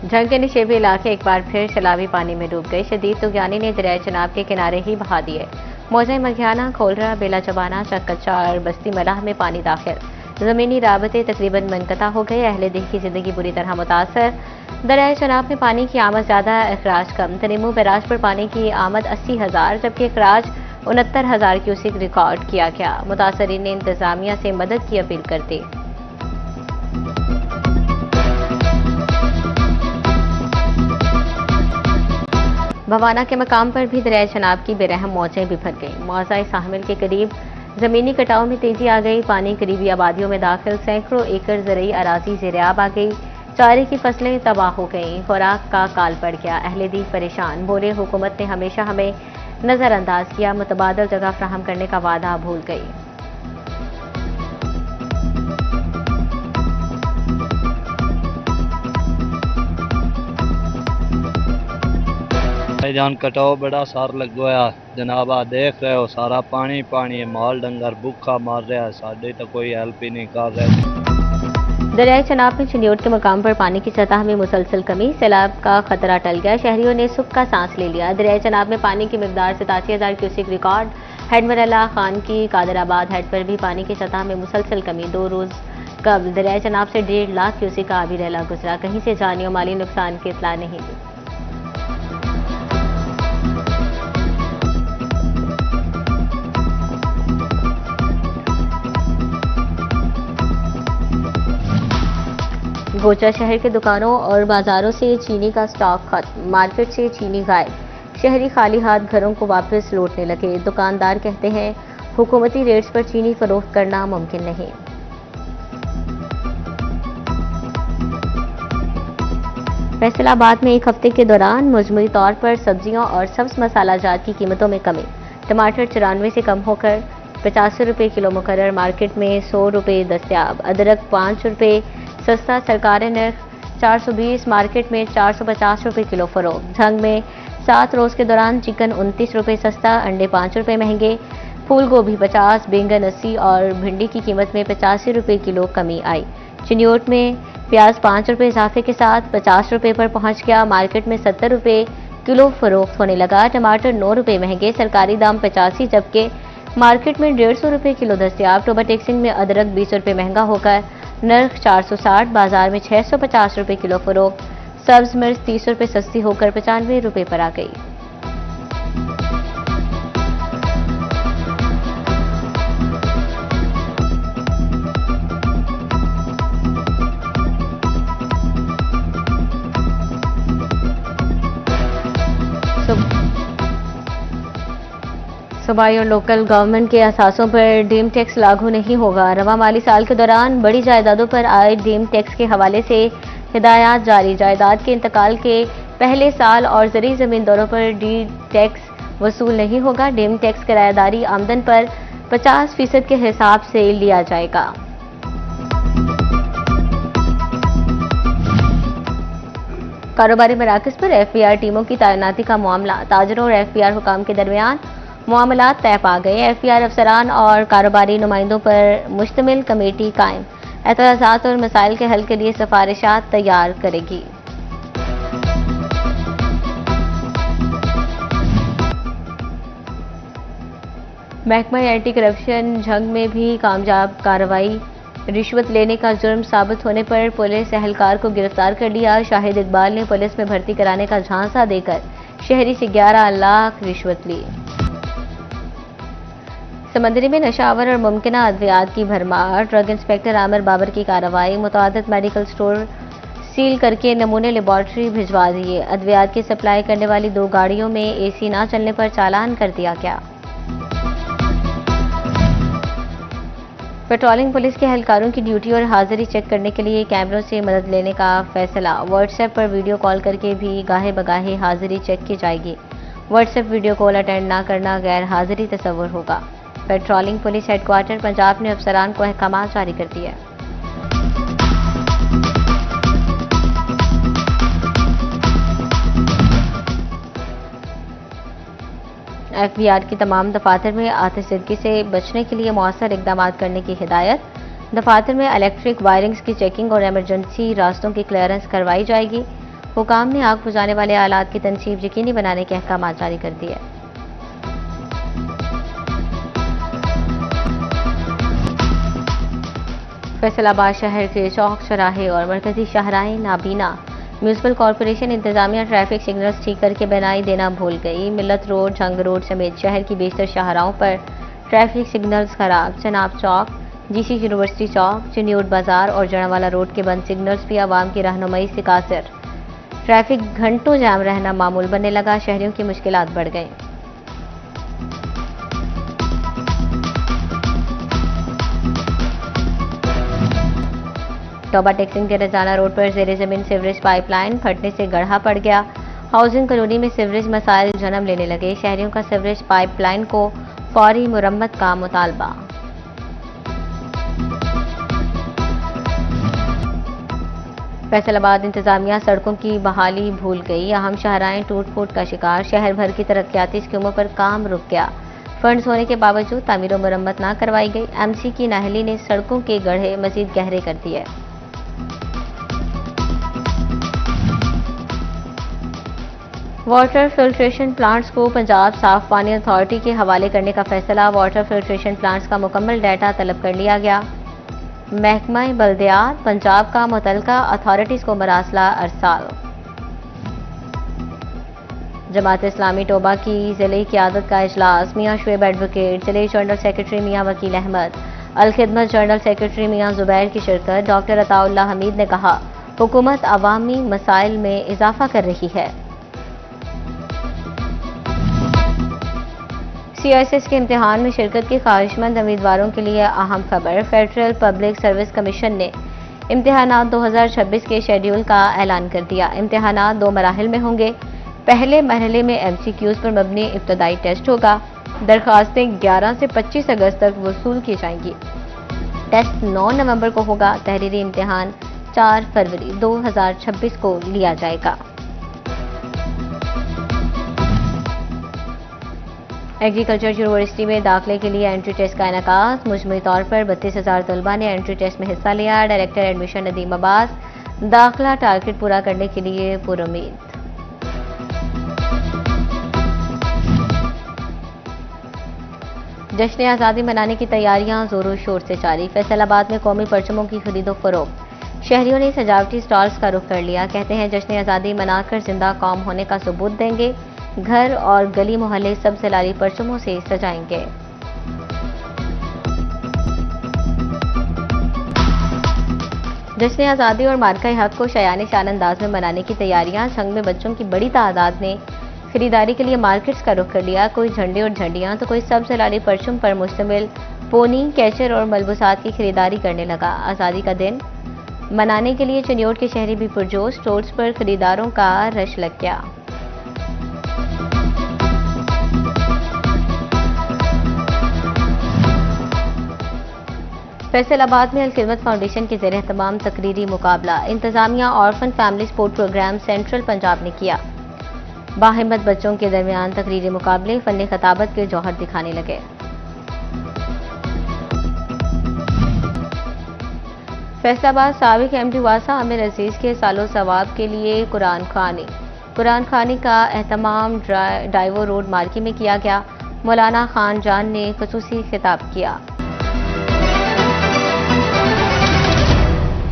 झंग के निशेबी इलाके एक बार फिर सैलाबी पानी में डूब गए। शदीद तूफानी ने दरिया चनाब के किनारे ही बहा दिए। मौजे मघियाना, खोलरा, बेला चबाना, चक्कच्चा और बस्ती मलाह में पानी दाखिल। जमीनी राबते तकरीबन मुनक़ता हो गए। अहले दिल की जिंदगी बुरी तरह मुतासर। दरिया चनाब में पानी की आमद ज्यादा, अखराज कम। तनीमू बैराज पर पानी की आमद 80,000 जबकि अखराज 69,000 क्यूसिक रिकॉर्ड किया गया। मुतासरीन ने इंतजामिया से मदद की अपील कर दी। भवाना के मकाम पर भी दरिया चनाब की बेरहम मौजें बिफर गईं। मौजा साहमिल के करीब जमीनी कटाव में तेजी आ गई। पानी करीबी आबादियों में दाखिल। सैकड़ों एकड़ ज़रई अराजी ज़ेर-ए-आब आ गई। चारे की फसलें तबाह हो गईं। खुराक का काल पड़ गया। अहले दीन परेशान। बोले हुकूमत ने हमेशा हमें नज़रअंदाज किया। मुतबादल जगह फ्राहम करने का वादा भूल गई। जान कटाओ बड़ा सार लगवाया जनाब, आ देख रहे हो सारा पानी पानी है। माल डंगर भूखा मार रहा है, साढ़े तो कोई हेल्प ही नहीं कर रहा। दरियाई चनाब में चिन्योट के मकाम पर पानी की सतह में मुसलसल कमी। सैलाब का खतरा टल गया। शहरियों ने सुख का सांस ले लिया। दरियाई चनाब में पानी की मिकदार 87,000 क्यूसिक रिकॉर्ड। हेड मरला खान की कादराबाद हेड पर भी पानी की सतह में मुसलसल कमी। 2 रोज कबल दरियाई चनाब से 1.5 लाख क्यूसिक का आबी रैला गुजरा। कहीं से जानी और माली नुकसान की इत्तला नहीं दी। गोचा शहर के दुकानों और बाजारों से चीनी का स्टॉक खत्म। मार्केट से चीनी गायब। शहरी खाली हाथ घरों को वापस लौटने लगे। दुकानदार कहते हैं हुकूमती रेट्स पर चीनी फरोख्त करना मुमकिन नहीं। फैसलाबाद में एक हफ्ते के दौरान मजमूई तौर पर सब्जियों और सब्ज मसाला जात की कीमतों में कमी। टमाटर 94 से कम होकर 85 रुपये किलो मुकर्रर। मार्केट में 100 रुपये दस्तयाब। अदरक 5 रुपये सस्ता। सरकारी नर्ख 420। मार्केट में 450 रुपये किलो फरोख्त। झंग में 7 रोज के दौरान चिकन 29 रुपये सस्ता। अंडे 5 रुपये महंगे। फूल गोभी 50, बैंगन 80 और भिंडी की कीमत में 85 रुपये किलो कमी आई। चिन्योट में प्याज 5 रुपये इजाफे के साथ 50 रुपये पर पहुंच गया। मार्केट में 70 रुपये किलो फरोख्त होने लगा। टमाटर 9 रुपये महंगे। सरकारी दाम 85 जबकि मार्केट में 150 रुपये किलो दस्तयाब। टोबा टेक्सिंग में अदरक 20 रुपये महंगा होकर नर्ख 460। बाजार में 650 रुपये किलो फरोख्त। सब्ज मिर्च 30 रुपये सस्ती होकर 95 रुपये पर आ गई। सूबाई और लोकल गवर्नमेंट के असासों पर डीम टैक्स लागू नहीं होगा। रवा माली साल के दौरान बड़ी जायदादों पर आए डीम टैक्स के हवाले से हिदायत जारी। जायदाद के इंतकाल के पहले साल और ज़रूरी ज़मीन दौरों पर डी टैक्स वसूल नहीं होगा। डीम टैक्स किराएदारी आमदन पर 50% के हिसाब से लिया जाएगा। कारोबारी मराकज़ पर FBR टीमों की तैनाती का मामला। ताजरों और FBR हुकाम के दरमियान मामलात तय पा गए। FBR अफसरान और कारोबारी नुमाइंदों पर मुश्तमिल कमेटी कायम। एतराज़ात और मसाइल के हल के लिए सिफारिशात तैयार करेगी। महकमा एंटी करप्शन झंग में भी कामयाब कार्रवाई। रिश्वत लेने का जुर्म साबित होने पर पुलिस एहलकार को गिरफ्तार कर लिया। शाहिद इकबाल ने पुलिस में भर्ती कराने का झांसा देकर शहरी से 11 लाख रिश्वत ली। समंदरी में नशावर और मुमकिना अद्वियात की भरमार। ड्रग इंस्पेक्टर आमिर बाबर की कार्रवाई। मुतअद्दिद मेडिकल स्टोर सील करके नमूने लेबॉर्ट्री भिजवा दिए। अद्वियात की सप्लाई करने वाली 2 गाड़ियों में AC ना चलने पर चालान कर दिया गया। पेट्रोलिंग पुलिस के एहलकारों की ड्यूटी और हाजिरी चेक करने के लिए कैमरों से मदद लेने का फैसला। व्हाट्सएप पर वीडियो कॉल करके भी गाहे बगाहे हाजिरी चेक की जाएगी। व्हाट्सएप वीडियो कॉल अटेंड ना करना गैर हाजिरी तस्वुर होगा। पेट्रोलिंग पुलिस हेडक्वार्टर पंजाब ने अफसरान को अहकाम जारी कर दिया। FBR की तमाम दफातर में आतिशज़दगी से बचने के लिए मौसर इकदाम करने की हिदायत। दफातर में इलेक्ट्रिक वायरिंग्स की चेकिंग और इमरजेंसी रास्तों की क्लियरेंस करवाई जाएगी। हुकाम ने आग बुझाने वाले आलात की तनसीब यकीनी बनाने के अहकाम जारी कर दिए। फैसलाबाद शहर के चौक चौराहे और मरकजी शाहराह नाबीना म्यूनिसिपल कॉरपोरेशन इंतजामिया ट्रैफिक सिग्नल्स ठीक करके बनाई देना भूल गई। मिल्लत रोड, जंग रोड समेत शहर की बेशतर शाहराहों पर ट्रैफिक सिग्नल्स खराब। चनाब चौक, जीसी यूनिवर्सिटी चौक, चुनियोट बाजार और जड़ावाला रोड के बंद सिग्नल्स भी आवाम की रहनुमाई से कासिर। ट्रैफिक घंटों जाम रहना मामूल बनने लगा। शहरियों की मुश्किलात बढ़ गईं। टोबा टेक्सिंग के रजाना रोड पर जेर जमीन सीवरेज पाइपलाइन फटने से गड्ढा पड़ गया। हाउसिंग कॉलोनी में सीवरेज मसाइल जन्म लेने लगे। शहरियों का सीवरेज पाइपलाइन को फौरी मुरम्मत का मुतालबा। फैसलाबाद इंतजामिया सड़कों की बहाली भूल गई। अहम शाहराहें टूट फूट का शिकार। शहर भर की तरक्याती स्कीमों पर काम रुक गया। फंड्स होने के बावजूद तामीर और मुरम्मत न करवाई गई। एमसी की नाहली ने सड़कों के गड्ढे मजीद गहरे कर दिए। वाटर फिल्ट्रेशन प्लांट्स को पंजाब साफ पानी अथॉरिटी के हवाले करने का फैसला। वाटर फिल्ट्रेशन प्लांट्स का मुकम्मल डाटा तलब कर लिया गया। महकमा बल्दियात पंजाब का मुतलका अथॉरिटीज को मरासला अरसाल। जमात इस्लामी टोबा की जिले क़यादत का इजलास। मियां शुएब एडवोकेट, जिले जनरल सेक्रेटरी मियां वकील अहमद, अल खिदमत जनरल सेक्रेटरी मियां जुबैर की शिरकत। डॉक्टर अताउल्ला हमीद ने कहा, हुकूमत अवामी मसाइल में इजाफा कर रही है। सीएसएस के इम्तिहान में शिरकत के ख्वाहिशमंद उम्मीदवारों के लिए अहम खबर। फेडरल पब्लिक सर्विस कमीशन ने इम्तिहानात 2026 के शेड्यूल का ऐलान कर दिया। इम्तिहानात 2 मराहिल में होंगे। पहले मरहले में एमसीक्यूज पर मबनी इब्तदाई टेस्ट होगा। दरखास्तें 11 से 25 अगस्त तक वसूल की जाएंगी। टेस्ट 9 नवंबर को होगा। तहरीरी इम्तिहान 4 फरवरी 2026 को लिया जाएगा। एग्रीकल्चर यूनिवर्सिटी में दाखिले के लिए एंट्री टेस्ट का इनेकाद। मुजमई तौर पर 32,000 तलबा ने एंट्री टेस्ट में हिस्सा लिया। डायरेक्टर एडमिशन नदीम अब्बास, दाखिला टारगेट पूरा करने के लिए पुरुमीद। जश्न आज़ादी मनाने की तैयारियां जोरों शोर से जारी। फैसलाबाद में कौमी परचमों की खरीदो फरोख्त। शहरियों ने सजावटी स्टॉल्स का रुख कर लिया। कहते हैं जश्न आज़ादी मनाकर जिंदा कौम होने का सबूत देंगे। घर और गली मोहल्ले सब सलारी परचमों से सजाएंगे। जश्न आज़ादी और मार्का हक को शयान शान अंदाज में मनाने की तैयारियां। संग में बच्चों की बड़ी तादाद ने खरीदारी के लिए मार्केट्स का रुख कर लिया। कोई झंडे और झंडियां तो कोई सब सलारी परचम पर मुश्तमिल पोनी, कैचर और मलबूसात की खरीदारी करने लगा। आज़ादी का दिन मनाने के लिए चनियोट के शहरी भी पुरजोश। स्टोर्स पर खरीदारों का रश लग गया। फैसलाबाद में अल खिदमत फाउंडेशन के ज़ेर एहतमाम तकरीरी मुकाबला। इंतजामिया orphan family support programme central Punjab ने किया। बाहिम्मत बच्चों के दरमियान तकरीरी मुकाबले फन खताबत के जौहर दिखाने लगे। फैसलाबाद साबिक एमडी वासा आमिर अजीज के सालो सवाब के लिए कुरान खानी का एहतमाम डाइवो रोड मार्की में किया गया। मौलाना खान जान ने खुसूसी खिताब किया।